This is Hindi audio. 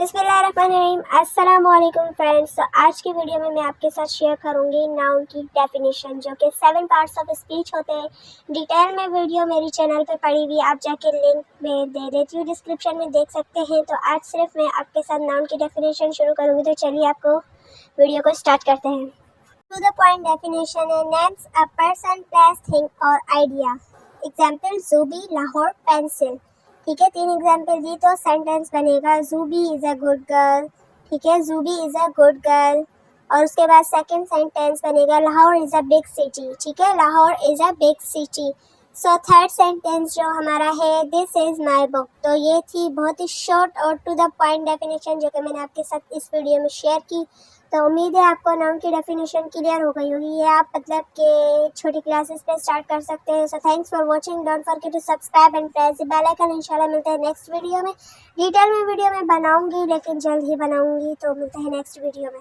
बिस्मिल्लाहिर्रहमानिर्रहीम। अस्सलाम वालेकुम फ्रेंड्स। तो आज की वीडियो में मैं आपके साथ शेयर करूंगी नाउन की डेफिनेशन, जो कि 7 पार्ट्स ऑफ स्पीच होते हैं। डिटेल में वीडियो मेरी चैनल पे पड़ी हुई, आप जाके लिंक में दे देती हूँ, डिस्क्रिप्शन में देख सकते हैं। तो आज सिर्फ मैं आपके साथ नाउन की डेफिनेशन शुरू करूँगी। तो चलिए आपको वीडियो को स्टार्ट करते हैं। टू द पॉइंट डेफिनेशन है names a person, place, thing और आइडिया। Example जूबी, Lahore, pencil. ठीक है, 3 एग्जाम्पल दी तो सेंटेंस बनेगा जूबी इज़ अ गुड गर्ल। ठीक है, जूबी इज़ अ गुड गर्ल। और उसके बाद सेकंड सेंटेंस बनेगा Lahore is a big city. ठीक है, Lahore is a big city. So third sentence जो हमारा है दिस इज़ माई बुक। तो ये थी बहुत ही शॉर्ट और टू द पॉइंट डेफिनेशन जो कि मैंने आपके साथ इस वीडियो में शेयर की। तो उम्मीद है आपको नाउन की डेफिनेशन क्लियर हो गई होगी। ये आप मतलब के छोटी क्लासेस पे स्टार्ट कर सकते हैं। So thanks for watching, don't forget to subscribe and press the bell icon. इंशाल्लाह मिलते हैं नेक्स्ट वीडियो में। डिटेल में वीडियो में बनाऊंगी, लेकिन जल्द ही बनाऊंगी। तो मिलते हैं नेक्स्ट वीडियो में।